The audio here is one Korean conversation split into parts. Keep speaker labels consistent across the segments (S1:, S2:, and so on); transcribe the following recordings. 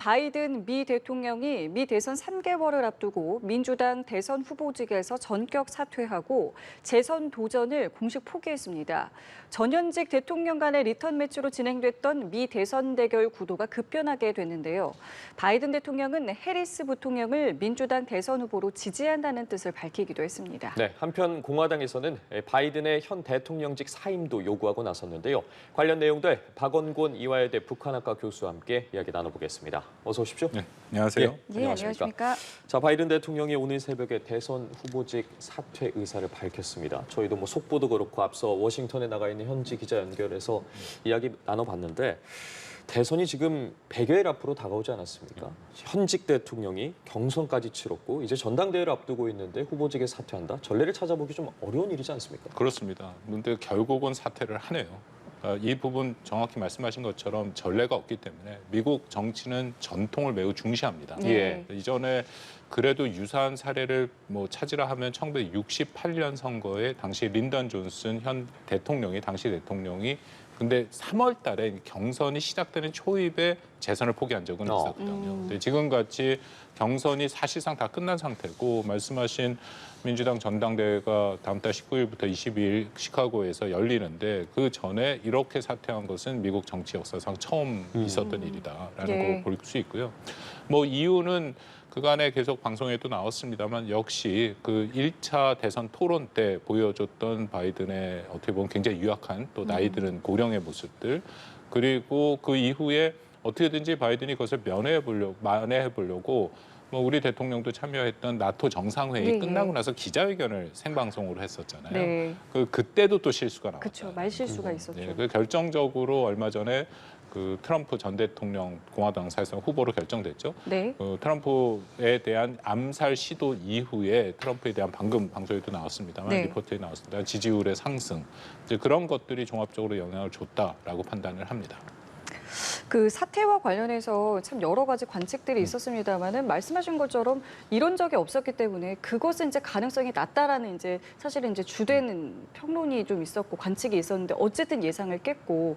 S1: 바이든 미 대통령이 미 대선 3개월을 앞두고 민주당 대선 후보직에서 전격 사퇴하고 재선 도전을 공식 포기했습니다. 전현직 대통령 간의 리턴 매치로 진행됐던 미 대선 대결 구도가 급변하게 됐는데요. 바이든 대통령은 해리스 부통령을 민주당 대선 후보로 지지한다는 뜻을 밝히기도 했습니다.
S2: 네, 한편 공화당에서는 바이든의 현 대통령직 사임도 요구하고 나섰는데요. 관련 내용들 박원곤 이화여대 북한학과 교수와 함께 이야기 나눠보겠습니다. 어서 오십시오.
S3: 네, 안녕하세요.
S1: 네, 안녕하십니까.
S2: 자, 바이든 대통령이 오늘 새벽에 대선 후보직 사퇴 의사를 밝혔습니다. 저희도 속보도 그렇고 앞서 워싱턴에 나가 있는 현지 기자 연결해서 이야기 나눠봤는데 대선이 지금 100여일 앞으로 다가오지 않았습니까? 현직 대통령이 경선까지 치렀고 이제 전당대회를 앞두고 있는데 후보직에 사퇴한다? 전례를 찾아보기 좀 어려운 일이지 않습니까?
S3: 그렇습니다. 그런데 결국은 사퇴를 하네요. 이 부분 정확히 말씀하신 것처럼 전례가 없기 때문에 미국 정치는 전통을 매우 중시합니다.
S1: 네.
S3: 이전에 그래도 유사한 사례를 찾으라 하면 1968년 선거에 당시 린던 존슨 당시 대통령이 근데 3월 달에 경선이 시작되는 초입에 재선을 포기한 적은 있었거든요. 근데 지금같이 경선이 사실상 다 끝난 상태고 말씀하신 민주당 전당대회가 다음 달 19일부터 22일 시카고에서 열리는데 그 전에 이렇게 사퇴한 것은 미국 정치 역사상 처음 있었던 일이다라는 걸 볼 수 있고요. 이유는 그간에 계속 방송에도 나왔습니다만 역시 그 1차 대선 토론 때 보여줬던 바이든의 어떻게 보면 굉장히 유약한 또 나이 드는 고령의 모습들 그리고 그 이후에 어떻게든지 바이든이 그것을 만회해 보려고 우리 대통령도 참여했던 나토 정상회의 끝나고 나서 기자회견을 생방송으로 했었잖아요.
S1: 네.
S3: 그때도 또 실수가 나왔어요.
S1: 그렇죠. 말실수가 있었죠.
S3: 네, 그 결정적으로 얼마 전에 그 트럼프 전 대통령 공화당 사회성 후보로 결정됐죠.
S1: 네.
S3: 트럼프에 대한 암살 시도 이후에 트럼프에 대한 방금 방송에도 나왔습니다만 리포트에 나왔습니다. 지지율의 상승 이제 그런 것들이 종합적으로 영향을 줬다라고 판단을 합니다.
S1: 그 사태와 관련해서 참 여러 가지 관측들이 있었습니다만은 말씀하신 것처럼 이런 적이 없었기 때문에 그것은 이제 가능성이 낮다라는 이제 사실은 이제 주된 평론이 좀 있었고 관측이 있었는데 어쨌든 예상을 깼고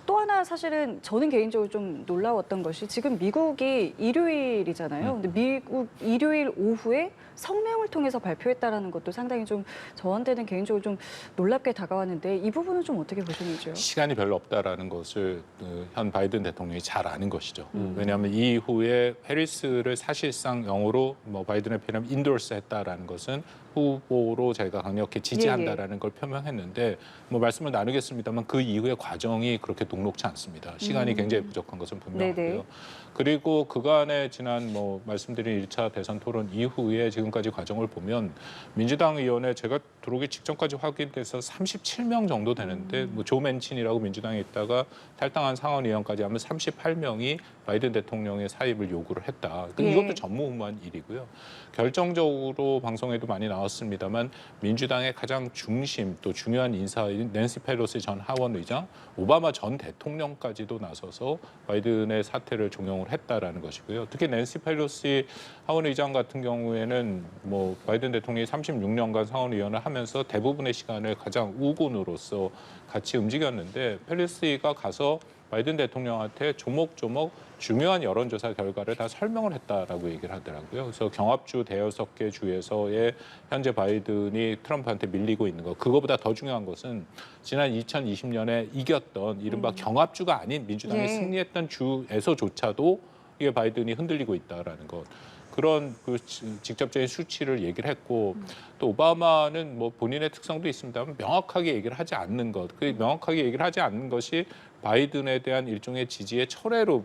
S1: 또 하나 사실은 저는 개인적으로 좀 놀라웠던 것이 지금 미국이 일요일이잖아요. 근데 미국 일요일 오후에 성명을 통해서 발표했다라는 것도 상당히 좀 저한테는 개인적으로 좀 놀랍게 다가왔는데 이 부분은 좀 어떻게 보시는지요?
S3: 시간이 별로 없다라는 것을 현 바이든 대통령이 잘 아는 것이죠. 왜냐하면 이후에 해리스를 사실상 영어로 바이든의 표현하면 인도스했다라는 것은 후보로 제가 강력히 지지한다라는 걸 표명했는데 말씀을 나누겠습니다만 그 이후의 과정이 그렇게 녹록치 않습니다. 시간이 굉장히 부족한 것은 분명하고요. 그리고 그간에 지난 말씀드린 1차 대선 토론 이후에 지금까지 과정을 보면 민주당 의원에 제가 들어오기 직전까지 확인돼서 37명 정도 되는데 조 맨친이라고 민주당에 있다가 탈당한 상원 의원까지 하면 38명이 바이든 대통령의 사임을 요구를 했다. 이것도 전무후무한 일이고요. 결정적으로 방송에도 많이 나왔습니다만 민주당의 가장 중심 또 중요한 인사인 낸시 펠로시 전 하원 의장, 오바마 전 대통령까지도 나서서 바이든의 사퇴를 종용을 했다라는 것이고요. 특히 낸시 펠로시 하원 의장 같은 경우에는 바이든 대통령이 36년간 상원 의원을 하면서 대부분의 시간을 가장 우군으로서 같이 움직였는데 펠로시가 가서 바이든 대통령한테 조목조목 중요한 여론조사 결과를 다 설명을 했다라고 얘기를 하더라고요. 그래서 경합주 대여섯 개 주에서의 현재 바이든이 트럼프한테 밀리고 있는 것. 그거보다 더 중요한 것은 지난 2020년에 이겼던 이른바 경합주가 아닌 민주당이 승리했던 주에서조차도 이게 바이든이 흔들리고 있다라는 것. 그런 직접적인 수치를 얘기를 했고 또 오바마는 본인의 특성도 있습니다만 명확하게 얘기를 하지 않는 것. 그 명확하게 얘기를 하지 않는 것이 바이든에 대한 일종의 지지의 철회로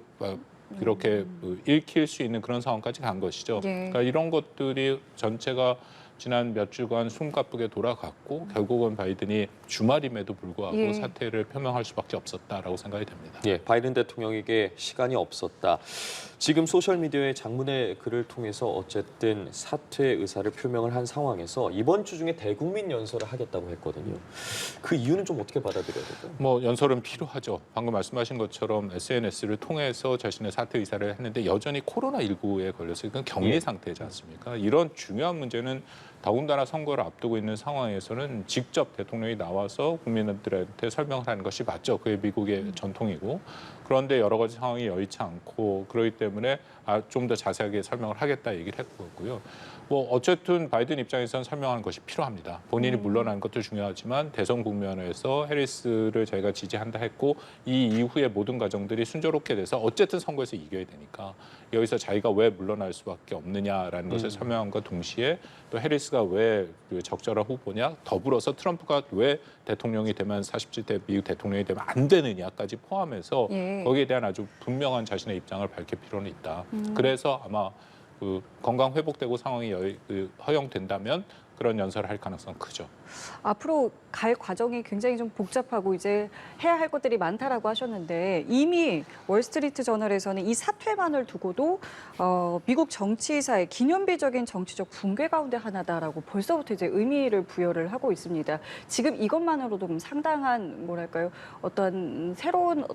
S3: 이렇게 읽힐 수 있는 그런 상황까지 간 것이죠. 그러니까 이런 것들이 전체가 지난 몇 주간 숨가쁘게 돌아갔고 결국은 바이든이 주말임에도 불구하고 사퇴를 표명할 수밖에 없었다라고 생각이 됩니다.
S2: 바이든 대통령에게 시간이 없었다. 지금 소셜미디어의 장문의 글을 통해서 어쨌든 사퇴 의사를 표명을 한 상황에서 이번 주 중에 대국민 연설을 하겠다고 했거든요. 그 이유는 좀 어떻게 받아들여야 될까요?
S3: 연설은 필요하죠. 방금 말씀하신 것처럼 SNS를 통해서 자신의 사퇴 의사를 했는데 여전히 코로나19에 걸려서 이건 격리 상태지 않습니까? 이런 중요한 문제는 더군다나 선거를 앞두고 있는 상황에서는 직접 대통령이 나와서 국민들한테 설명을 하는 것이 맞죠. 그게 미국의 전통이고 그런데 여러 가지 상황이 여의치 않고 그렇기 때문에 좀 더 자세하게 설명을 하겠다 얘기를 했고요. 뭐 어쨌든 바이든 입장에서는 설명하는 것이 필요합니다. 본인이 물러나는 것도 중요하지만 대선 국면에서 해리스를 저희가 지지한다 했고 이 이후에 모든 과정들이 순조롭게 돼서 어쨌든 선거에서 이겨야 되니까 여기서 자기가 왜 물러날 수밖에 없느냐라는 것을 설명함과 동시에 또 해리스가 왜 그 적절한 후보냐, 더불어서 트럼프가 왜 대통령이 되면 47대 미국 대통령이 되면 안 되느냐까지 포함해서
S1: 예.
S3: 거기에 대한 아주 분명한 자신의 입장을 밝힐 필요는 있다. 그래서 아마 그 건강 회복되고 상황이 허용된다면 그런 연설을 할 가능성은 크죠.
S1: 앞으로 갈 과정이 굉장히 좀 복잡하고 이제 해야 할 것들이 많다라고 하셨는데 이미 월스트리트 저널에서는 이 사퇴만을 두고도 미국 정치사의 기념비적인 정치적 붕괴 가운데 하나다라고 벌써부터 이제 의미를 부여를 하고 있습니다. 지금 이것만으로도 상당한 뭐랄까요? 어떤 새로운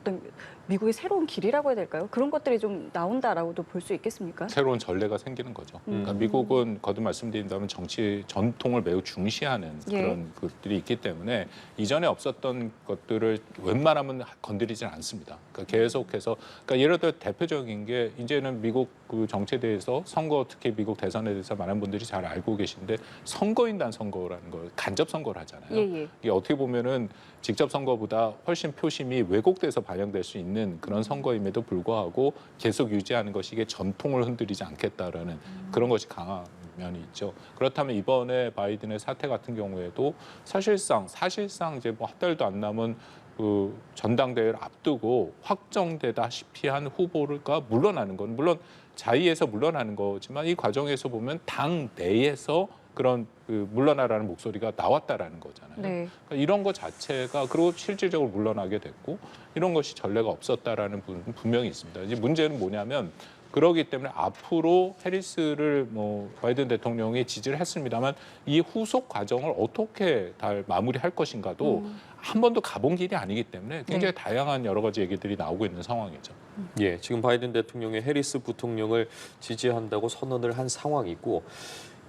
S1: 미국의 새로운 길이라고 해야 될까요? 그런 것들이 좀 나온다라고도 볼 수 있겠습니까?
S3: 새로운 전례가 생기는 거죠. 그러니까 미국은 거듭 말씀드린다면 정치 전통을 매우 중시하는
S1: 예.
S3: 그런 것들이 있기 때문에 이전에 없었던 것들을 웬만하면 건드리진 않습니다. 그러니까 계속해서 그러니까 예를 들어 대표적인 게 이제는 미국 그 정치에 대해서 선거 특히 미국 대선에 대해서 많은 분들이 잘 알고 계신데 선거인단 선거라는 걸 간접 선거를 하잖아요.
S1: 예.
S3: 이게 어떻게 보면은 직접 선거보다 훨씬 표심이 왜곡돼서 반영될 수 있는 그런 선거임에도 불구하고 계속 유지하는 것이 이게 전통을 흔들리지 않겠다라는 그런 것이 강한 면이 있죠. 그렇다면 이번에 바이든의 사태 같은 경우에도 사실상 이제 뭐 한 달도 안 남은 그 전당대회를 앞두고 확정되다시피 한 후보가 물러나는 건 물론 자의에서 물러나는 거지만 이 과정에서 보면 당 내에서 그런 그 물러나라는 목소리가 나왔다라는 거잖아요.
S1: 네.
S3: 그러니까 이런 것 자체가 그리고 실질적으로 물러나게 됐고 이런 것이 전례가 없었다라는 부분은 분명히 있습니다. 이제 문제는 뭐냐면 그러기 때문에 앞으로 해리스를 뭐 바이든 대통령이 지지를 했습니다만 이 후속 과정을 어떻게 다 마무리할 것인가도 한 번도 가본 길이 아니기 때문에 굉장히 다양한 여러 가지 얘기들이 나오고 있는 상황이죠.
S2: 예, 지금 바이든 대통령이 해리스 부통령을 지지한다고 선언을 한 상황이고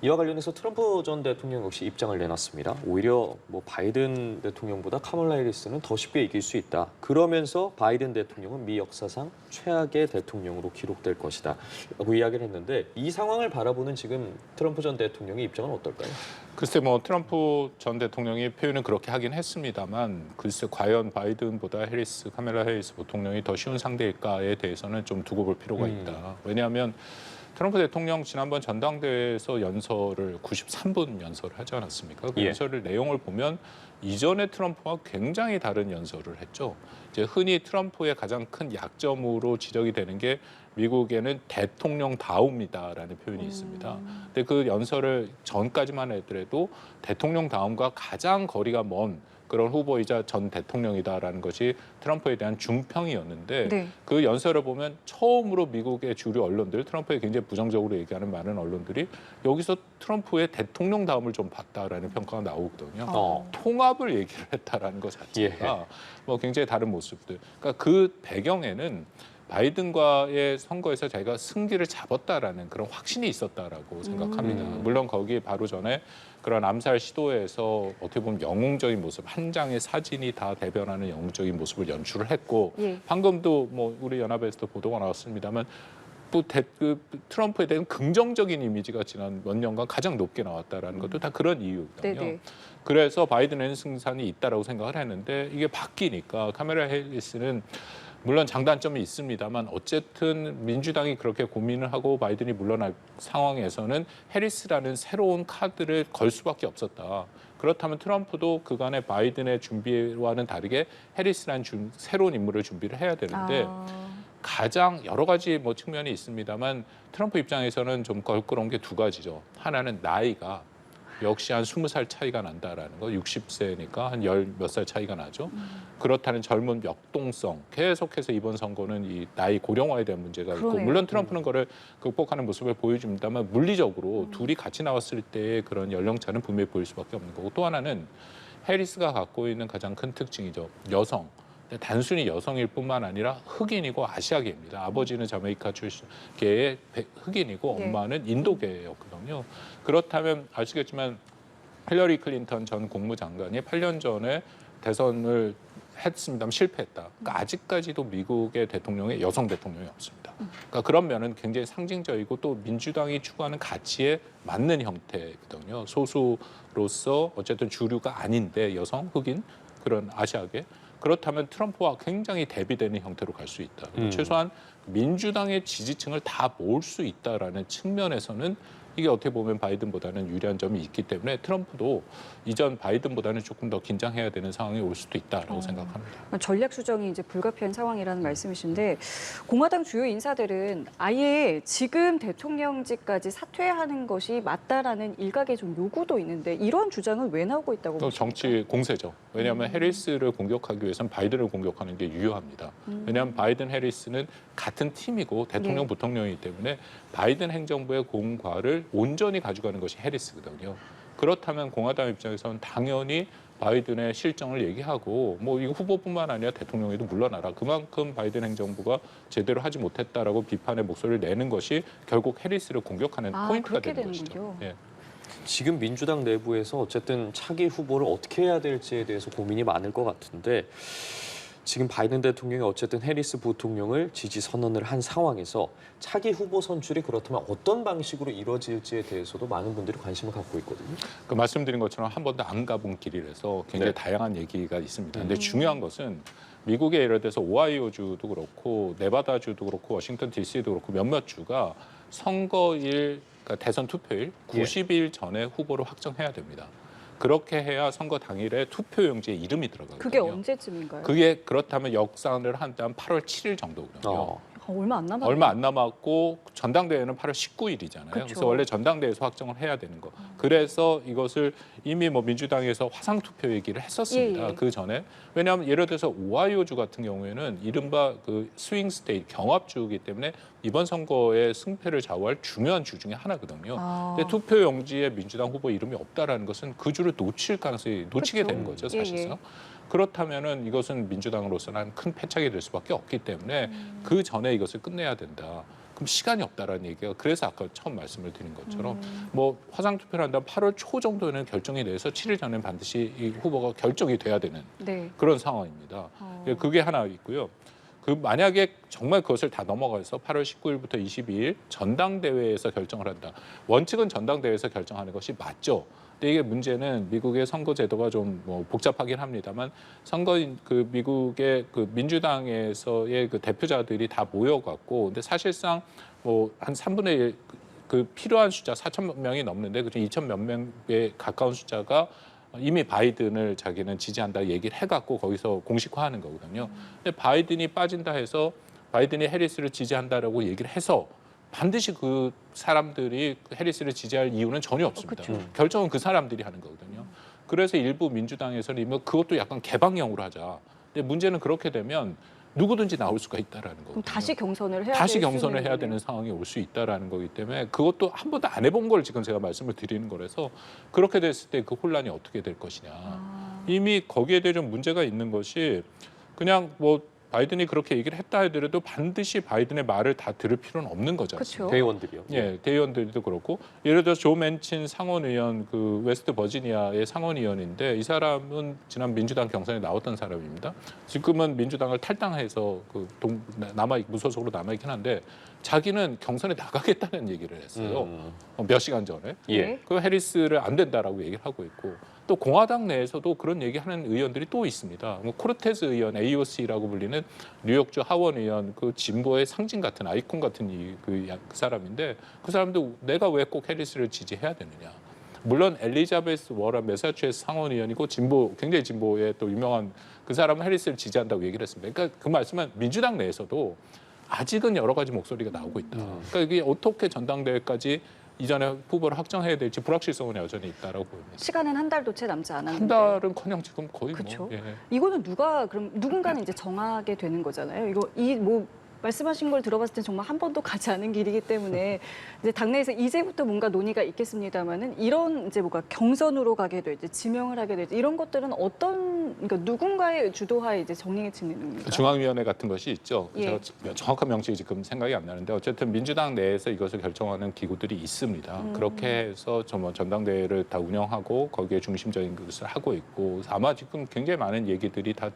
S2: 이와 관련해서 트럼프 전 대통령 역시 입장을 내놨습니다. 오히려 뭐 바이든 대통령보다 카멀라 해리스는 더 쉽게 이길 수 있다. 그러면서 바이든 대통령은 미 역사상 최악의 대통령으로 기록될 것이다. 라고 이야기를 했는데 이 상황을 바라보는 지금 트럼프 전 대통령의 입장은 어떨까요?
S3: 글쎄 뭐 트럼프 전 대통령이 표현은 그렇게 하긴 했습니다만 글쎄 과연 바이든보다 카멀라 해리스 부통령이 더 쉬운 상대일까에 대해서는 좀 두고 볼 필요가 있다. 왜냐하면 트럼프 대통령 지난번 전당대회에서 연설을 93분 연설을 하지 않았습니까? 그 연설을 내용을 보면 이전의 트럼프와 굉장히 다른 연설을 했죠. 이제 흔히 트럼프의 가장 큰 약점으로 지적이 되는 게 미국에는 대통령다움이다라는 표현이 있습니다. 근데 그 연설을 전까지만 하더라도 대통령다움과 가장 거리가 먼 그런 후보이자 전 대통령이다라는 것이 트럼프에 대한 중평이었는데 그 연설을 보면 처음으로 미국의 주류 언론들, 트럼프에 굉장히 부정적으로 얘기하는 많은 언론들이 여기서 트럼프의 대통령다움을 좀 봤다라는 평가가 나오거든요. 통합을 얘기를 했다라는 것 자체가 뭐 굉장히 다른 모습들. 그러니까 그 배경에는 바이든과의 선거에서 자기가 승기를 잡았다라는 그런 확신이 있었다라고 생각합니다. 물론 거기 바로 전에 그런 암살 시도에서 어떻게 보면 영웅적인 모습, 한 장의 사진이 다 대변하는 영웅적인 모습을 연출을 했고 방금도 뭐 우리 연합에서도 보도가 나왔습니다만 트럼프에 대한 긍정적인 이미지가 지난 몇 년간 가장 높게 나왔다라는 것도 다 그런 이유거든요. 그래서 바이든에는 승산이 있다라고 생각을 했는데 이게 바뀌니까 카멀라 해리스는 물론 장단점이 있습니다만 어쨌든 민주당이 그렇게 고민을 하고 바이든이 물러날 상황에서는 해리스라는 새로운 카드를 걸 수밖에 없었다. 그렇다면 트럼프도 그간의 바이든의 준비와는 다르게 해리스라는 새로운 인물을 준비를 해야 되는데 가장 여러 가지 뭐 측면이 있습니다만 트럼프 입장에서는 좀 걸끄러운 게 두 가지죠. 하나는 나이가 역시 한 20살 차이가 난다라는 거, 60세니까 한 10몇 살 차이가 나죠. 그렇다는 젊은 역동성, 계속해서 이번 선거는 이 나이 고령화에 대한 문제가 있고 물론 트럼프는 그걸 극복하는 모습을 보여줍니다만 물리적으로 둘이 같이 나왔을 때의 그런 연령차는 분명히 보일 수밖에 없는 거고 또 하나는 해리스가 갖고 있는 가장 큰 특징이죠. 여성. 단순히 여성일 뿐만 아니라 흑인이고 아시아계입니다. 아버지는 자메이카 출신계의 흑인이고 엄마는 인도계였거든요. 그렇다면 아시겠지만 힐러리 클린턴 전 국무장관이 8년 전에 대선을 했습니다만 실패했다. 그러니까 아직까지도 미국의 대통령에 여성 대통령이 없습니다. 그러니까 그런 면은 굉장히 상징적이고 또 민주당이 추구하는 가치에 맞는 형태거든요. 소수로서 어쨌든 주류가 아닌데 여성, 흑인 그런 아시아계 그렇다면 트럼프와 굉장히 대비되는 형태로 갈 수 있다. 최소한 민주당의 지지층을 다 모을 수 있다라는 측면에서는 이게 어떻게 보면 바이든보다는 유리한 점이 있기 때문에 트럼프도 이전 바이든보다는 조금 더 긴장해야 되는 상황이 올 수도 있다라고 생각합니다.
S1: 전략 수정이 이제 불가피한 상황이라는 말씀이신데 공화당 주요 인사들은 아예 지금 대통령직까지 사퇴하는 것이 맞다라는 일각의 좀 요구도 있는데 이런 주장은 왜 나오고 있다고
S3: 또
S1: 보십니까?
S3: 정치 공세죠. 왜냐하면 해리스를 공격하기 위해서는 바이든을 공격하는 게 유효합니다. 왜냐하면 바이든 해리스는 같은 팀이고 대통령
S1: 네.
S3: 부통령이기 때문에 바이든 행정부의 공과를 온전히 가져가는 것이 해리스거든요. 그렇다면 공화당 입장에서는 당연히 바이든의 실정을 얘기하고 뭐 이 후보뿐만 아니라 대통령에도 물러나라. 그만큼 바이든 행정부가 제대로 하지 못했다라고 비판의 목소리를 내는 것이 결국 해리스를 공격하는 포인트가
S1: 그렇게
S3: 되는 것이죠.
S1: 되는군요.
S3: 예.
S2: 지금 민주당 내부에서 어쨌든 차기 후보를 어떻게 해야 될지에 대해서 고민이 많을 것 같은데 지금 바이든 대통령이 어쨌든 해리스 부통령을 지지 선언을 한 상황에서 차기 후보 선출이 그렇다면 어떤 방식으로 이루어질지에 대해서도 많은 분들이 관심을 갖고 있거든요.
S3: 그 말씀드린 것처럼 한 번도 안 가본 길이라서 굉장히
S2: 네.
S3: 다양한 얘기가 있습니다. 근데 중요한 것은 미국의 예를 들어서 오하이오주도 그렇고 네바다주도 그렇고 워싱턴 DC도 그렇고 몇몇 주가 선거일 그러니까 대선 투표일 90일 전에 후보를 확정해야 됩니다. 그렇게 해야 선거 당일에 투표용지에 이름이 들어가거든요.
S1: 그게 언제쯤인가요?
S3: 그게 그렇다면 역산을 한다면 8월 7일 정도거든요.
S1: 얼마 안 남았네요.
S3: 얼마 안 남았고 전당대회는 8월 19일이잖아요.
S1: 그쵸.
S3: 그래서 원래 전당대회에서 확정을 해야 되는 거. 그래서 이것을 이미 뭐 민주당에서 화상 투표 얘기를 했었습니다.
S1: 예.
S3: 그 전에 왜냐하면 예를 들어서 오하이오주 같은 경우에는 이른바 그 스윙 스테이트 경합주이기 때문에 이번 선거의 승패를 좌우할 중요한 주 중에 하나거든요. 근데 투표 용지에 민주당 후보 이름이 없다라는 것은 그 주를 놓치게
S1: 그쵸.
S3: 되는 거죠, 사실상.
S1: 예.
S3: 그렇다면은 이것은 민주당으로서는 큰 패착이 될 수밖에 없기 때문에 그 전에 이것을 끝내야 된다. 그럼 시간이 없다라는 얘기가 그래서 아까 처음 말씀을 드린 것처럼 뭐 화상 투표를 한다면 8월 초 정도에는 결정이 돼서 7일 전에는 반드시 이 후보가 결정이 돼야 되는
S1: 네.
S3: 그런 상황입니다. 그게 하나 있고요. 그 만약에 정말 그것을 다 넘어가서 8월 19일부터 22일 전당대회에서 결정을 한다. 원칙은 전당대회에서 결정하는 것이 맞죠. 근데 이게 문제는 미국의 선거 제도가 좀 뭐 복잡하긴 합니다만 선거인 그 미국의 그 민주당에서의 그 대표자들이 다 모여갖고 근데 사실상 뭐 한 3분의 1 그 필요한 숫자 4천 명이 넘는데 그중 2천 몇 명에 가까운 숫자가 이미 바이든을 자기는 지지한다 얘기를 해갖고 거기서 공식화하는 거거든요. 근데 바이든이 빠진다 해서 바이든이 해리스를 지지한다라고 얘기를 해서 반드시 그 사람들이 해리스를 지지할 이유는 전혀 없습니다. 결정은 그 사람들이 하는 거거든요. 그래서 일부 민주당에서는 뭐 그것도 약간 개방형으로 하자. 근데 문제는 그렇게 되면 누구든지 나올 수가 있다라는 거거든요.
S1: 그럼 다시 경선을 해야
S3: 다시
S1: 될
S3: 경선을
S1: 수는
S3: 해야
S1: 있네요.
S3: 되는 상황이 올 수 있다라는 거기 때문에 그것도 한 번도 안 해본 걸 지금 제가 말씀을 드리는 거라서 그렇게 됐을 때 그 혼란이 어떻게 될 것이냐. 이미 거기에 대해 좀 문제가 있는 것이 그냥 뭐 바이든이 그렇게 얘기를 했다 하더라도 반드시 바이든의 말을 다 들을 필요는 없는 거죠.
S1: 그렇죠.
S2: 대의원들이요.
S3: 예, 대의원들도 그렇고 예를 들어서 조 맨친 상원의원 그 웨스트 버지니아의 상원의원인데 이 사람은 지난 민주당 경선에 나왔던 사람입니다. 지금은 민주당을 탈당해서 그 무소속으로 남아있긴 한데 자기는 경선에 나가겠다는 얘기를 했어요. 몇 시간 전에.
S2: 예.
S3: 그 해리스를 안 된다라고 얘기를 하고 있고 또 공화당 내에서도 그런 얘기하는 의원들이 또 있습니다. 뭐 코르테즈 의원 AOC라고 불리는 뉴욕주 하원 의원 그 진보의 상징 같은 아이콘 같은 그 사람인데 그 사람도 내가 왜 꼭 해리스를 지지해야 되느냐. 물론 엘리자베스 워런 매사추세츠 상원 의원이고 굉장히 진보의 또 유명한 그 사람은 해리스를 지지한다고 얘기를 했습니다. 그러니까 그 말씀은 민주당 내에서도 아직은 여러 가지 목소리가 나오고 있다. 그러니까 이게 어떻게 전당대회까지 이전에 후보를 확정해야 될지 불확실성은 여전히 있다라고 보입니다.
S1: 시간은 한 달도 채 남지 않았는데.
S3: 한 달은커녕 지금 거의
S1: 그쵸.
S3: 뭐. 예.
S1: 이거는 누군가는 이제 정하게 되는 거잖아요. 이거 뭐 말씀하신 걸 들어봤을 때 정말 한 번도 가지 않은 길이기 때문에 이제 당내에서 이제부터 뭔가 논의가 있겠습니다만은 이런 이제 뭔가 경선으로 가게 될지 지명을 하게 될지 이런 것들은 어떤 그러니까 누군가의 주도하에 이제 정리해지는 겁니까?
S3: 중앙위원회 같은 것이 있죠.
S1: 예.
S3: 제가 정확한 명칭이 지금 생각이 안 나는데 어쨌든 민주당 내에서 이것을 결정하는 기구들이 있습니다. 그렇게 해서 전당대회를 다 운영하고 거기에 중심적인 것을 하고 있고 아마 지금 굉장히 많은 얘기들이 다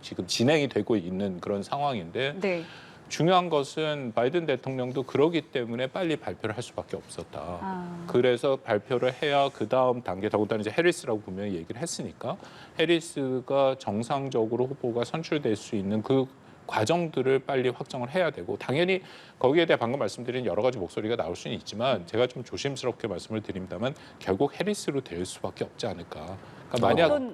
S3: 지금 진행이 되고 있는 그런 상황인데
S1: 네.
S3: 중요한 것은 바이든 대통령도 그러기 때문에 빨리 발표를 할 수밖에 없었다.
S1: 아.
S3: 그래서 발표를 해야 그 다음 단계 더군다나 이제 해리스라고 분명히 얘기를 했으니까 해리스가 정상적으로 후보가 선출될 수 있는 그 과정들을 빨리 확정을 해야 되고 당연히 거기에 대해 방금 말씀드린 여러 가지 목소리가 나올 수는 있지만 제가 좀 조심스럽게 말씀을 드립니다만 결국 해리스로 될 수밖에 없지 않을까. 그러니까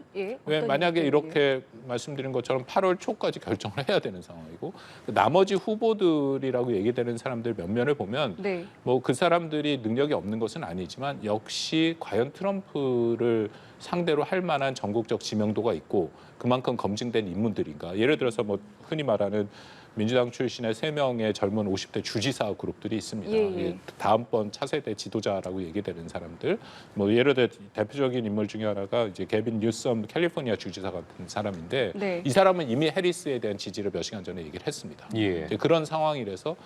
S3: 만약에
S1: 얘기예요?
S3: 이렇게 말씀드린 것처럼 8월 초까지 결정을 해야 되는 상황이고 나머지 후보들이라고 얘기되는 사람들 몇몇을 보면
S1: 네.
S3: 뭐 그 사람들이 능력이 없는 것은 아니지만 역시 과연 트럼프를 상대로 할 만한 전국적 지명도가 있고 그만큼 검증된 인물들인가. 예를 들어서 뭐 흔히 말하는 민주당 출신의 3명의 젊은 50대 주지사 그룹들이 있습니다.
S1: 예.
S3: 다음번 차세대 지도자라고 얘기되는 사람들. 뭐 예를 들어 대표적인 인물 중에 하나가 이제 개빈 뉴섬 캘리포니아 주지사 같은 사람인데
S1: 네.
S3: 이 사람은 이미 해리스에 대한 지지를 몇 시간 전에 얘기를 했습니다.
S2: 예.
S3: 이제 그런 상황이라서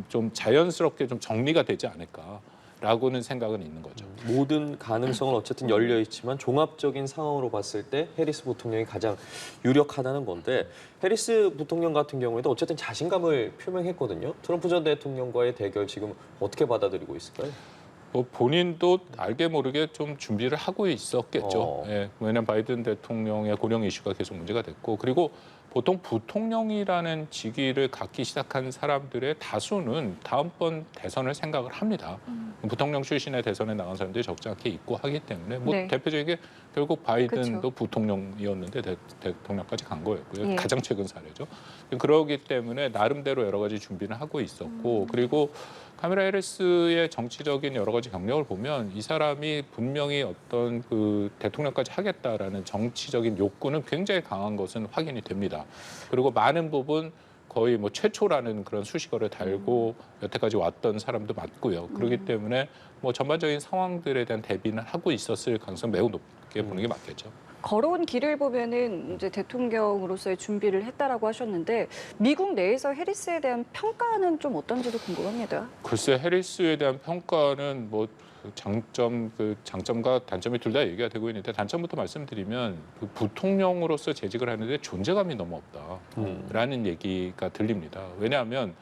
S3: 좀 자연스럽게 좀 정리가 되지 않을까라고는 생각은 있는 거죠.
S2: 모든 가능성은 어쨌든 열려 있지만 종합적인 상황으로 봤을 때 해리스 부통령이 가장 유력하다는 건데 해리스 부통령 같은 경우에도 어쨌든 자신감을 표명했거든요. 트럼프 전 대통령과의 대결 지금 어떻게 받아들이고 있을까요?
S3: 뭐 본인도 알게 모르게 좀 준비를 하고 있었겠죠. 예, 왜냐하면 바이든 대통령의 고령 이슈가 계속 문제가 됐고 그리고 보통 부통령이라는 직위를 갖기 시작한 사람들의 다수는 다음번 대선을 생각을 합니다. 부통령 출신의 대선에 나간 사람들이 적지 않게 있고 하기 때문에 뭐
S1: 네.
S3: 대표적인 게 결국 바이든도
S1: 그쵸.
S3: 부통령이었는데 대통령까지 간 거였고요.
S1: 예.
S3: 가장 최근 사례죠. 그러기 때문에 나름대로 여러 가지 준비를 하고 있었고 그리고 카밀라 해리스의 정치적인 여러 가지 경력을 보면 이 사람이 분명히 어떤 그 대통령까지 하겠다라는 정치적인 욕구는 굉장히 강한 것은 확인이 됩니다. 그리고 많은 부분 거의 뭐 최초라는 그런 수식어를 달고 여태까지 왔던 사람도 맞고요. 그렇기 때문에 뭐 전반적인 상황들에 대한 대비는 하고 있었을 가능성이 매우 높게 보는 게 맞겠죠.
S1: 걸어온 길을 보면은 이제 대통령으로서의 준비를 했다라고 하셨는데 미국 내에서 해리스에 대한 평가는 좀 어떤지도 궁금합니다.
S3: 글쎄 해리스에 대한 평가는 뭐 장점과 단점이 둘 다 얘기가 되고 있는데 단점부터 말씀드리면 그 부통령으로서 재직을 하는데 존재감이 너무 없다라는 얘기가 들립니다. 왜냐하면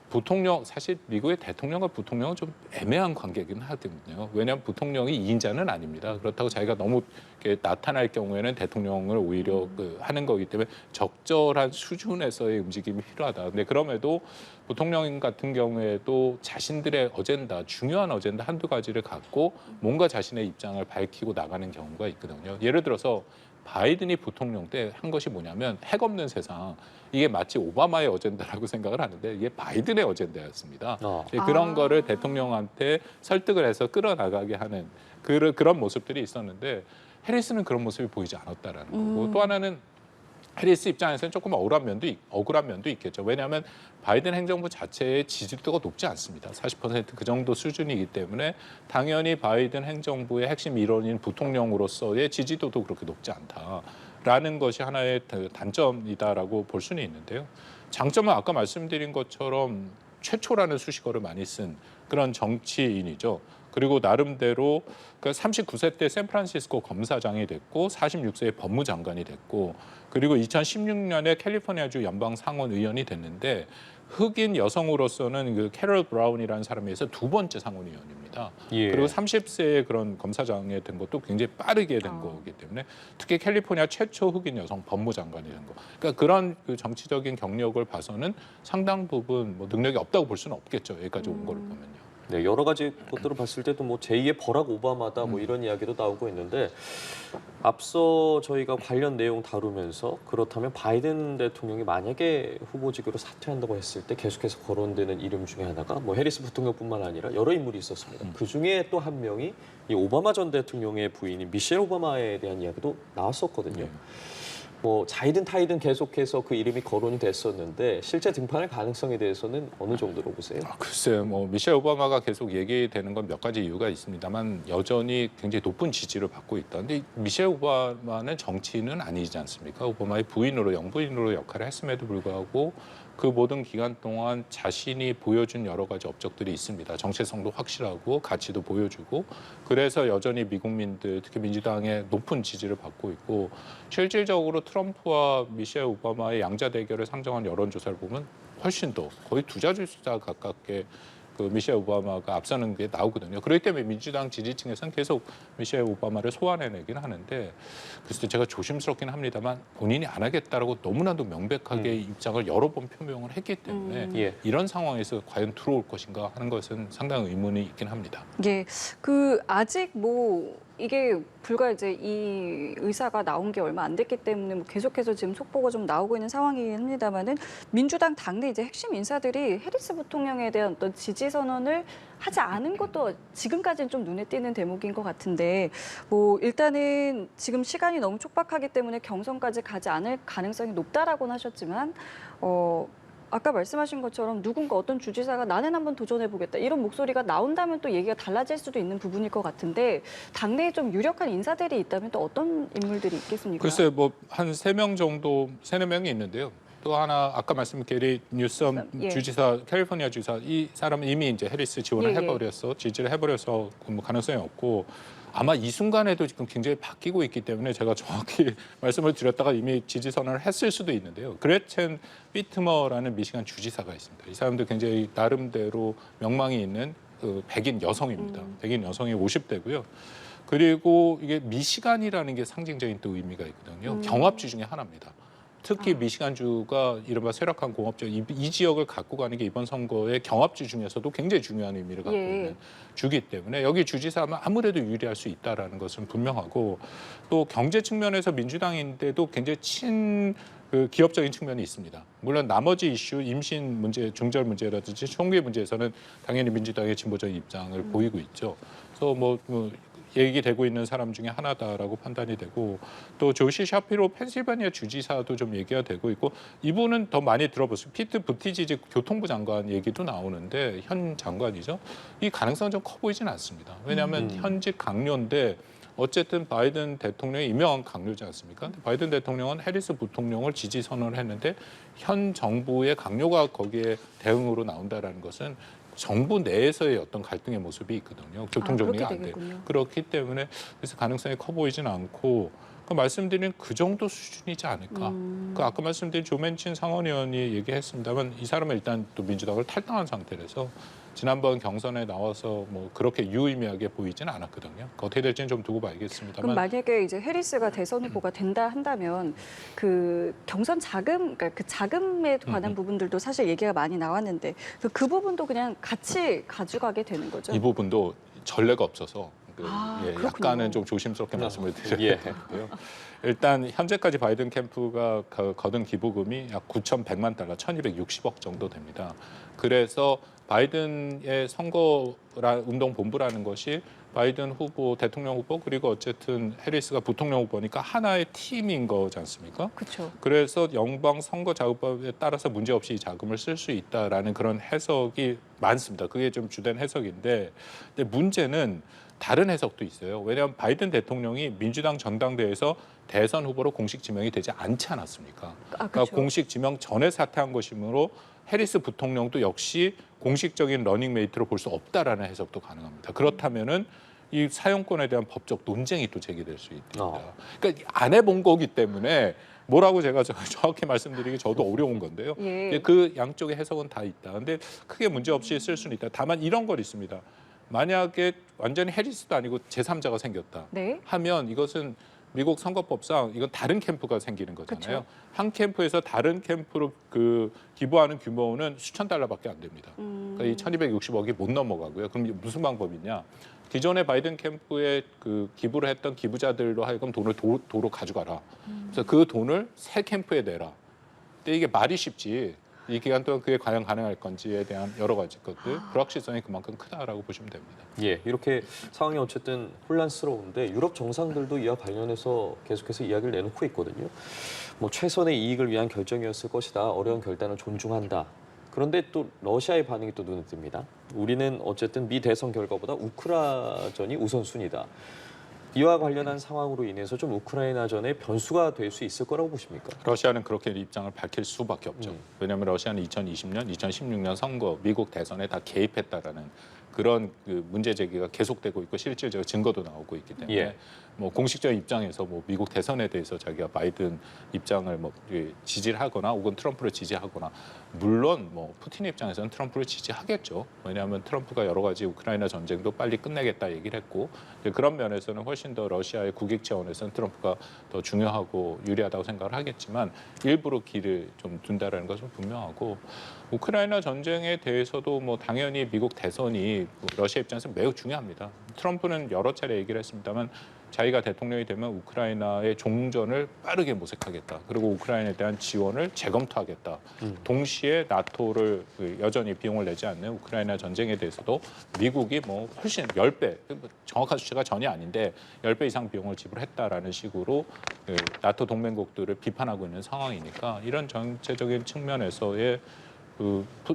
S3: 부통령 사실 미국의 대통령과 부통령은 좀 애매한 관계긴 하거든요. 왜냐하면 부통령이 2인자는 아닙니다. 그렇다고 자기가 너무 이렇게 나타날 경우에는 대통령을 오히려 하는 거기 때문에 적절한 수준에서의 움직임이 필요하다. 근데 그럼에도 부통령 같은 경우에도 자신들의 어젠다, 중요한 어젠다 한두 가지를 갖고 뭔가 자신의 입장을 밝히고 나가는 경우가 있거든요. 예를 들어서 바이든이 부통령 때 한 것이 뭐냐면 핵 없는 세상. 이게 마치 오바마의 어젠다라고 생각을 하는데 이게 바이든의 어젠다였습니다. 그런 거를 대통령한테 설득을 해서 끌어나가게 하는 그런 모습들이 있었는데 해리스는 그런 모습이 보이지 않았다라는 거고 또 하나는 해리스 입장에서는 조금 억울한 면도 있겠죠. 왜냐하면 바이든 행정부 자체의 지지도가 높지 않습니다. 40% 그 정도 수준이기 때문에 당연히 바이든 행정부의 핵심 일원인 부통령으로서의 지지도도 그렇게 높지 않다라는 것이 하나의 단점이다라고 볼 수는 있는데요. 장점은 아까 말씀드린 것처럼 최초라는 수식어를 많이 쓴 그런 정치인이죠. 그리고 나름대로 39세 때 샌프란시스코 검사장이 됐고 46세에 법무장관이 됐고 그리고 2016년에 캘리포니아주 연방 상원 의원이 됐는데 흑인 여성으로서는 그 캐럴 브라운이라는 사람에 의해서 두 번째 상원 의원입니다.
S2: 예.
S3: 그리고 30세에 그런 검사장에 된 것도 굉장히 빠르게 된 거기 때문에 특히 캘리포니아 최초 흑인 여성 법무장관이 된 거. 그러니까 그런 그 정치적인 경력을 봐서는 상당 부분 뭐 능력이 없다고 볼 수는 없겠죠. 여기까지 온 거를 보면요.
S2: 네, 여러 가지 것들을 봤을 때도 뭐 제2의 버락 오바마다 뭐 이런 이야기도 나오고 있는데 앞서 저희가 관련 내용 다루면서 그렇다면 바이든 대통령이 만약에 후보직으로 사퇴한다고 했을 때 계속해서 거론되는 이름 중에 하나가 뭐 해리스 부통령뿐만 아니라 여러 인물이 있었습니다. 그 중에 또 한 명이 이 오바마 전 대통령의 부인인 미셸 오바마에 대한 이야기도 나왔었거든요. 뭐 자이든 타이든 계속해서 그 이름이 거론이 됐었는데 실제 등판할 가능성에 대해서는 어느 정도로 보세요?
S3: 글쎄요, 뭐 미셸 오바마가 계속 얘기되는 건 몇 가지 이유가 있습니다만 여전히 굉장히 높은 지지를 받고 있다. 근데 미셸 오바마는 정치인은 아니지 않습니까? 오바마의 부인으로 영부인으로 역할을 했음에도 불구하고 그 모든 기간 동안 자신이 보여준 여러 가지 업적들이 있습니다. 정체성도 확실하고 가치도 보여주고 그래서 여전히 미국민들 특히 민주당의 높은 지지를 받고 있고 실질적으로 트럼프와 미셸 오바마의 양자 대결을 상정한 여론조사를 보면 훨씬 더 거의 두 자릿수 가깝게 그 미셸 오바마가 앞서는 게 나오거든요. 그렇기 때문에 민주당 지지층에서는 계속 미셸 오바마를 소환해내긴 하는데 그래서 제가 조심스럽긴 합니다만 본인이 안 하겠다라고 너무나도 명백하게 입장을 여러 번 표명을 했기 때문에
S2: 예.
S3: 이런 상황에서 과연 들어올 것인가 하는 것은 상당히 의문이 있긴 합니다.
S1: 예, 그 아직 뭐 이게 불과 이제 이 의사가 나온 게 얼마 안 됐기 때문에 뭐 계속해서 지금 속보가 좀 나오고 있는 상황이긴 합니다만은 민주당 당내 이제 핵심 인사들이 해리스 부통령에 대한 어떤 지지 선언을 하지 않은 것도 지금까지는 좀 눈에 띄는 대목인 것 같은데 뭐 일단은 지금 시간이 너무 촉박하기 때문에 경선까지 가지 않을 가능성이 높다라고는 하셨지만 아까 말씀하신 것처럼 누군가 어떤 주지사가 나는 한번 도전해보겠다 이런 목소리가 나온다면 또 얘기가 달라질 수도 있는 부분일 것 같은데 당내에 좀 유력한 인사들이 있다면 또 어떤 인물들이 있겠습니까?
S3: 글쎄 뭐 한 3명 정도, 3-4명이 있는데요. 또 하나 아까 말씀드린 게리 뉴섬
S1: 예.
S3: 주지사, 캘리포니아 주지사 이 사람은 이미 이제 해리스 지원을
S1: 예, 예.
S3: 해버렸어, 지지를 해버려서 뭐 가능성이 없고 아마 이 순간에도 지금 굉장히 바뀌고 있기 때문에 제가 정확히 말씀을 드렸다가 이미 지지 선언을 했을 수도 있는데요. 그레첸 휘트머라는 미시간 주지사가 있습니다. 이 사람도 굉장히 나름대로 명망이 있는 그 백인 여성입니다. 백인 여성이 50대고요. 그리고 이게 미시간이라는 게 상징적인 또 의미가 있거든요. 경합주 중에 하나입니다. 특히 미시간주가 이른바 쇠락한 공업적 이 지역을 갖고 가는 게 이번 선거의 경합주 중에서도 굉장히 중요한 의미를 갖고
S1: 예.
S3: 있는 주기 때문에 여기 주지사면 아무래도 유리할 수 있다라는 것은 분명하고 또 경제 측면에서 민주당인데도 굉장히 그 기업적인 측면이 있습니다. 물론 나머지 이슈, 임신 문제, 중절 문제라든지 총기 문제에서는 당연히 민주당의 진보적인 입장을 보이고 있죠. 그래서 뭐 얘기되고 있는 사람 중에 하나다라고 판단이 되고 또 조시 샤피로 펜실바니아 주지사도 좀 얘기가 되고 있고 이분은 더 많이 들어보세요. 피트 부티지지 교통부 장관 얘기도 나오는데 현 장관이죠. 이 가능성은 좀 커 보이진 않습니다. 왜냐하면 현직 강요인데 어쨌든 바이든 대통령이 임명한 강요지 않습니까? 근데 바이든 대통령은 해리스 부통령을 지지 선언을 했는데 현 정부의 강요가 거기에 대응으로 나온다라는 것은 정부 내에서의 어떤 갈등의 모습이 있거든요. 교통 정리가 안 돼요. 그렇기 때문에 그래서 가능성이 커 보이진 않고 그 말씀드린 그 정도 수준이지 않을까. 그 아까 말씀드린 조맨친 상원의원이 얘기했습니다만 이 사람은 일단 또 민주당을 탈당한 상태라서 지난번 경선에 나와서 뭐 그렇게 유의미하게 보이지는 않았거든요. 어떻게 될지는 좀 두고 봐야겠습니다만.
S1: 그럼 만약에 이제 해리스가 대선 후보가 된다 한다면 그 경선 자금, 그러니까 그 자금에 관한 부분들도 사실 얘기가 많이 나왔는데 그 부분도 그냥 같이 가져가게 되는 거죠.
S3: 이 부분도 전례가 없어서
S1: 그렇군요.
S3: 약간은 좀 조심스럽게 말씀을 드려야
S2: 예.
S3: 되고요. 일단 현재까지 바이든 캠프가 거둔 기부금이 약 9,100만 달러, 1,260억 정도 됩니다. 그래서 바이든의 선거 운동 본부라는 것이 바이든 후보, 대통령 후보 그리고 어쨌든 해리스가 부통령 후보니까 하나의 팀인 거지 않습니까?
S1: 그렇죠.
S3: 그래서 연방 선거 자금법에 따라서 문제없이 이 자금을 쓸 수 있다라는 그런 해석이 많습니다. 그게 좀 주된 해석인데 근데 문제는 다른 해석도 있어요. 왜냐하면 바이든 대통령이 민주당 전당대회에서 대선 후보로 공식 지명이 되지 않지 않았습니까? 그러니까 공식 지명 전에 사퇴한 것이므로 해리스 부통령도 역시 공식적인 러닝메이트로 볼 수 없다라는 해석도 가능합니다. 그렇다면은 이 사용권에 대한 법적 논쟁이 또 제기될 수 있습니다. 그러니까 안 해본 거기 때문에 뭐라고 제가 정확히 말씀드리기 저도 어려운 건데요.
S1: 예.
S3: 그 양쪽의 해석은 다 있다. 근데 크게 문제 없이 쓸 수는 있다. 다만 이런 걸 있습니다. 만약에 완전히 해리스도 아니고 제3자가 생겼다
S1: 네.
S3: 하면 이것은 미국 선거법상 이건 다른 캠프가 생기는 거잖아요.
S1: 그쵸.
S3: 한 캠프에서 다른 캠프로 그 기부하는 규모는 수천 달러밖에 안 됩니다. 그러니까 이 1,260억이 못 넘어가고요. 그럼 무슨 방법이냐? 기존의 바이든 캠프에 그 기부를 했던 기부자들로 하여금 돈을 도로 가져가라. 그래서 그 돈을 새 캠프에 내라. 근데 이게 말이 쉽지. 이 기간 동안 그게 과연 가능할 건지에 대한 여러 가지 것들 불확실성이 그만큼 크다라고 보시면 됩니다.
S2: 예, 이렇게 상황이 어쨌든 혼란스러운데 유럽 정상들도 이와 관련해서 계속해서 이야기를 내놓고 있거든요. 뭐 최선의 이익을 위한 결정이었을 것이다. 어려운 결단을 존중한다. 그런데 또 러시아의 반응이 또 눈에 띕니다. 우리는 어쨌든 미 대선 결과보다 우크라전이 우선순위다. 이와 관련한 상황으로 인해서 좀 우크라이나전의 변수가 될 수 있을 거라고 보십니까?
S3: 러시아는 그렇게 입장을 밝힐 수밖에 없죠. 왜냐하면 러시아는 2020년, 2016년 선거, 미국 대선에 다 개입했다라는 그런 그 문제 제기가 계속되고 있고 실질적으로 증거도 나오고 있기 때문에
S2: 예.
S3: 뭐 공식적인 입장에서 뭐 미국 대선에 대해서 자기가 바이든 입장을 뭐 지지를 하거나 혹은 트럼프를 지지하거나 물론 뭐 푸틴의 입장에서는 트럼프를 지지하겠죠. 왜냐하면 트럼프가 여러 가지 우크라이나 전쟁도 빨리 끝내겠다 얘기를 했고 그런 면에서는 훨씬 더 러시아의 국익 차원에서는 트럼프가 더 중요하고 유리하다고 생각을 하겠지만 일부러 길을 좀 둔다라는 것은 분명하고 우크라이나 전쟁에 대해서도 뭐 당연히 미국 대선이 러시아 입장에서 매우 중요합니다. 트럼프는 여러 차례 얘기를 했습니다만 자기가 대통령이 되면 우크라이나의 종전을 빠르게 모색하겠다. 그리고 우크라이나에 대한 지원을 재검토하겠다. 동시에 나토를 여전히 비용을 내지 않는 우크라이나 전쟁에 대해서도 미국이 뭐 훨씬 10배, 정확한 수치가 전혀 아닌데 10배 이상 비용을 지불했다라는 식으로 나토 동맹국들을 비판하고 있는 상황이니까 이런 정체적인 측면에서의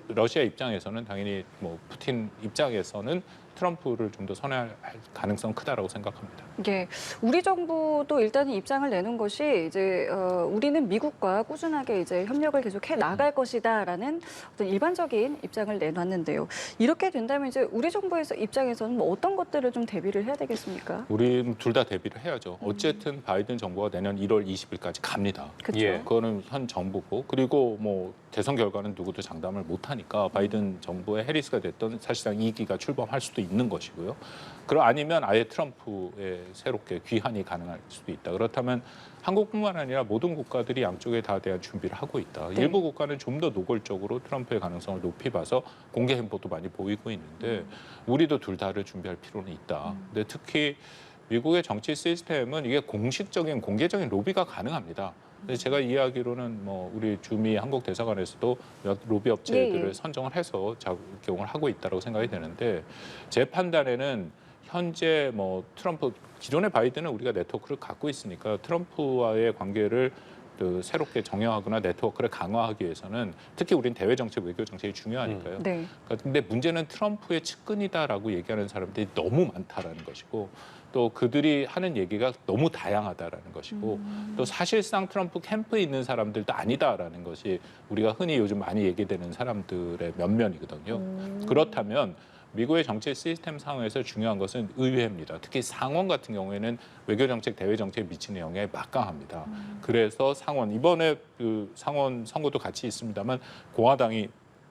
S3: 러시아 입장에서는 당연히 뭐 푸틴 입장에서는 트럼프를 좀 더 선회할 가능성 크다라고 생각합니다.
S1: 예, 우리 정부도 일단은 입장을 내는 것이 이제 우리는 미국과 꾸준하게 이제 협력을 계속해 나갈 것이다라는 어떤 일반적인 입장을 내놨는데요. 이렇게 된다면 이제 우리 정부에서 입장에서는 뭐 어떤 것들을 좀 대비를 해야 되겠습니까?
S3: 우리 둘 다 대비를 해야죠. 어쨌든 바이든 정부가 내년 1월 20일까지 갑니다.
S1: 그렇죠.
S2: 예.
S3: 그거는 현 정부고 그리고 뭐 대선 결과는 누구도 장담을 못하니까 바이든 정부의 해리스가 됐던 사실상 2기가 출범할 수도 있는 것이고요. 아니면 아예 트럼프에 새롭게 귀환이 가능할 수도 있다. 그렇다면 한국뿐만 아니라 모든 국가들이 양쪽에 다 대한 준비를 하고 있다.
S1: 네.
S3: 일부 국가는 좀 더 노골적으로 트럼프의 가능성을 높이 봐서 공개 행보도 많이 보이고 있는데 우리도 둘 다를 준비할 필요는 있다. 근데 특히 미국의 정치 시스템은 이게 공식적인 공개적인 로비가 가능합니다. 근데 제가 이해하기로는 뭐 우리 주미 한국 대사관에서도 몇 로비 업체들을
S1: 예.
S3: 선정을 해서 작용을 하고 있다고 생각이 되는데 제 판단에는 현재 뭐 트럼프 기존의 바이든은 우리가 네트워크를 갖고 있으니까 트럼프와의 관계를 새롭게 정형하거나 네트워크를 강화하기 위해서는 특히 우리는 대외 정책, 외교 정책이 중요하니까요.
S1: 네.
S3: 근데 문제는 트럼프의 측근이다라고 얘기하는 사람들이 너무 많다라는 것이고 또 그들이 하는 얘기가 너무 다양하다라는 것이고 또 사실상 트럼프 캠프에 있는 사람들도 아니다라는 것이 우리가 흔히 요즘 많이 얘기되는 사람들의 면면이거든요. 그렇다면 미국의 정치 시스템 상황에서 중요한 것은 의회입니다. 특히 상원 같은 경우에는 외교 정책, 대외 정책에 미치는 영향이 막강합니다. 그래서 상원 이번에 그 상원 선거도 같이 있습니다만 공화당이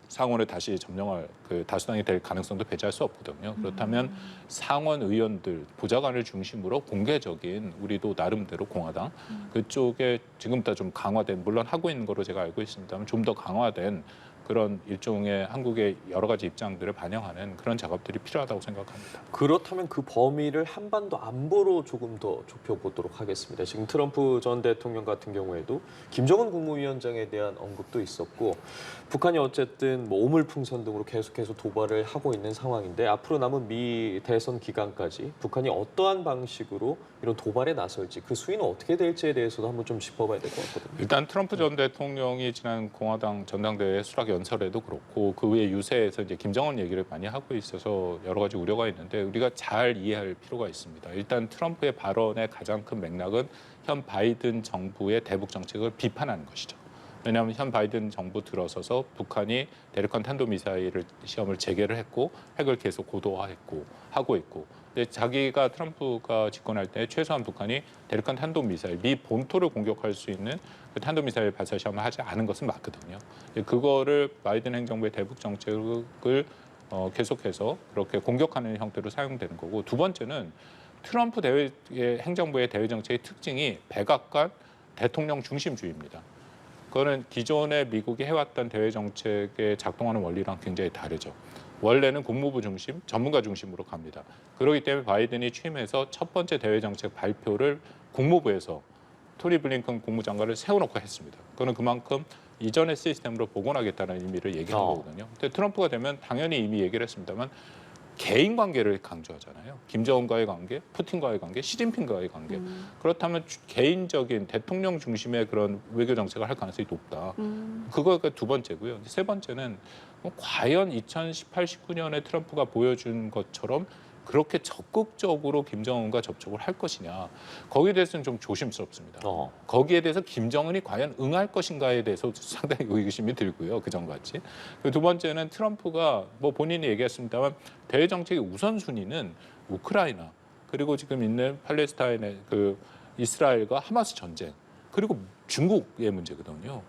S3: 상원을 다시 점령할 다수당이 될 가능성도 배제할 수 없거든요. 그렇다면 상원 의원들, 보좌관을 중심으로 공개적인 우리도 나름대로 공화당 그쪽에 지금부터 좀 강화된 물론 하고 있는 거로 제가 알고 있습니다만 좀 더 강화된 그런 일종의 한국의 여러 가지 입장들을 반영하는 그런 작업들이 필요하다고 생각합니다.
S2: 그렇다면 그 범위를 한반도 안보로 조금 더 좁혀보도록 하겠습니다. 지금 트럼프 전 대통령 같은 경우에도 김정은 국무위원장에 대한 언급도 있었고 북한이 어쨌든 뭐 오물풍선 등으로 계속해서 도발을 하고 있는 상황인데 앞으로 남은 미 대선 기간까지 북한이 어떠한 방식으로 이런 도발에 나설지 그 수위는 어떻게 될지에 대해서도 한번 좀 짚어봐야 될 것 같거든요.
S3: 일단 트럼프 전 대통령이 지난 공화당 전당대회 수락 연설에도 그렇고 그 후에 유세에서 이제 김정은 얘기를 많이 하고 있어서 여러 가지 우려가 있는데 우리가 잘 이해할 필요가 있습니다. 일단 트럼프의 발언의 가장 큰 맥락은 현 바이든 정부의 대북 정책을 비판하는 것이죠. 왜냐하면 현 바이든 정부 들어서서 북한이 대륙간 탄도미사일 시험을 재개를 했고 핵을 계속 고도화했고 하고 있고 근데 자기가 트럼프가 집권할 때 최소한 북한이 대륙간 탄도미사일 미 본토를 공격할 수 있는 그 탄도미사일 발사 시험을 하지 않은 것은 맞거든요. 그거를 바이든 행정부의 대북 정책을 계속해서 그렇게 공격하는 형태로 사용되는 거고 두 번째는 트럼프 행정부의 대외 정책의 특징이 백악관 대통령 중심주의입니다. 그거는 기존에 미국이 해왔던 대외 정책에 작동하는 원리랑 굉장히 다르죠. 원래는 국무부 중심, 전문가 중심으로 갑니다. 그렇기 때문에 바이든이 취임해서 첫 번째 대외 정책 발표를 국무부에서 토니 블링컨 국무장관을 세워놓고 했습니다. 그거는 그만큼 이전의 시스템으로 복원하겠다는 의미를 얘기하는 거거든요. 근데 트럼프가 되면 당연히 이미 얘기를 했습니다만 개인 관계를 강조하잖아요. 김정은과의 관계, 푸틴과의 관계, 시진핑과의 관계. 그렇다면 개인적인 대통령 중심의 그런 외교 정책을 할 가능성이 높다. 그거가 두 번째고요. 세 번째는 과연 2018, 19년에 트럼프가 보여준 것처럼 그렇게 적극적으로 김정은과 접촉을 할 것이냐. 거기에 대해서는 좀 조심스럽습니다. 거기에 대해서 김정은이 과연 응할 것인가에 대해서 상당히 의구심이 들고요. 그전같이. 두 번째는 트럼프가 뭐 본인이 얘기했습니다만 대외 정책의 우선순위는 우크라이나 그리고 지금 있는 팔레스타인의 그 이스라엘과 하마스 전쟁 그리고 중국의 문제거든요.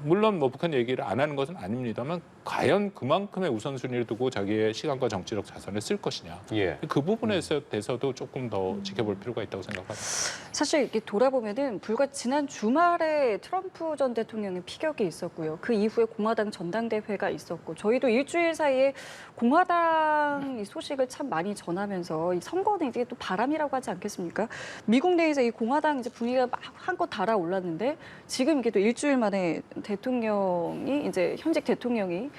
S3: 물론 뭐 북한 얘기를 안 하는 것은 아닙니다만 과연 그만큼의 우선순위를 두고 자기의 시간과 정치적 자산을 쓸 것이냐.
S2: 예.
S3: 그 부분에 대해서도 조금 더 지켜볼 필요가 있다고 생각합니다.
S1: 사실 이렇게 돌아보면은 불과 지난 주말에 트럼프 전 대통령의 피격이 있었고요. 그 이후에 공화당 전당대회가 있었고 저희도 일주일 사이에 공화당 이 소식을 참 많이 전하면서 이 선거는 이게 또 바람이라고 하지 않겠습니까? 미국 내에서 이 공화당 이제 분위기가 막 한껏 달아올랐는데 지금 이게 또 일주일 만에 대통령이 이제 현직 대통령이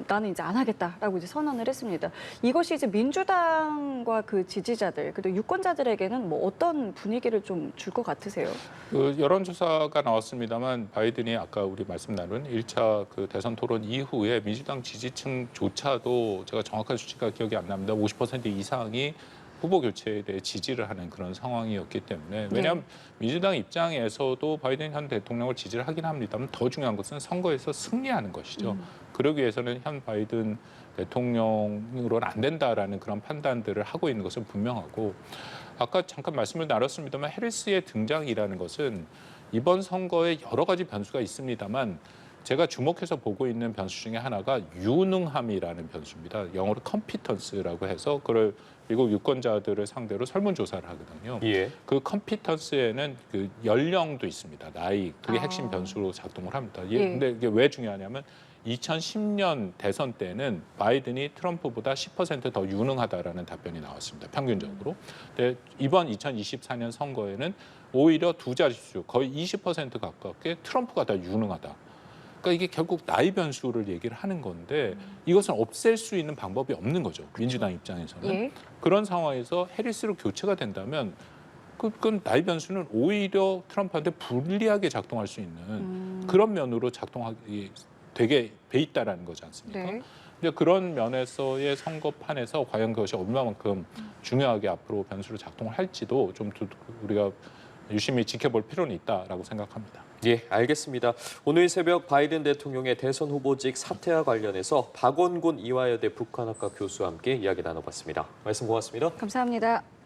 S1: 나는 이제 안 하겠다라고 이제 선언을 했습니다. 이것이 이제 민주당과 그 지지자들 그리고 유권자들에게는 뭐 어떤 분위기를 좀 줄 것 같으세요?
S3: 그 여론조사가 나왔습니다만 바이든이 아까 우리 말씀 나눈 1차 그 대선 토론 이후에 민주당 지지층조차도 제가 정확한 수치가 기억이 안 납니다. 50% 이상이 후보 교체에 대해 지지를 하는 그런 상황이었기 때문에 왜냐하면 민주당 입장에서도 바이든 현 대통령을 지지를 하긴 합니다만 더 중요한 것은 선거에서 승리하는 것이죠. 그러기 위해서는 현 바이든 대통령으로는 안 된다라는 그런 판단들을 하고 있는 것은 분명하고 아까 잠깐 말씀을 나눴습니다만 해리스의 등장이라는 것은 이번 선거에 여러 가지 변수가 있습니다만 제가 주목해서 보고 있는 변수 중에 하나가 유능함이라는 변수입니다. 영어로 컴피턴스라고 해서 그걸 미국 유권자들을 상대로 설문조사를 하거든요.
S2: 예.
S3: 그 컴피턴스에는 그 연령도 있습니다. 나이, 그게 핵심 변수로 작동을 합니다. 근데 이게 왜 중요하냐면 2010년 대선 때는 바이든이 트럼프보다 10% 더 유능하다라는 답변이 나왔습니다. 평균적으로. 근데 이번 2024년 선거에는 오히려 두 자릿수, 거의 20% 가깝게 트럼프가 더 유능하다. 그러니까 이게 결국 나이 변수를 얘기를 하는 건데 이것은 없앨 수 있는 방법이 없는 거죠. 민주당 입장에서는. 그런 상황에서 해리스로 교체가 된다면 그건 나이 변수는 오히려 트럼프한테 불리하게 작동할 수 있는 그런 면으로 작동하기 되게 돼 있다라는 거지 않습니까?
S1: 네.
S3: 근데 그런 면에서의 선거판에서 과연 그것이 얼마만큼 중요하게 앞으로 변수로 작동을 할지도 좀 우리가 유심히 지켜볼 필요는 있다라고 생각합니다.
S2: 예, 알겠습니다. 오늘 새벽 바이든 대통령의 대선 후보직 사퇴와 관련해서 박원곤 이화여대 북한학과 교수와 함께 이야기 나눠봤습니다. 말씀 고맙습니다.
S1: 감사합니다.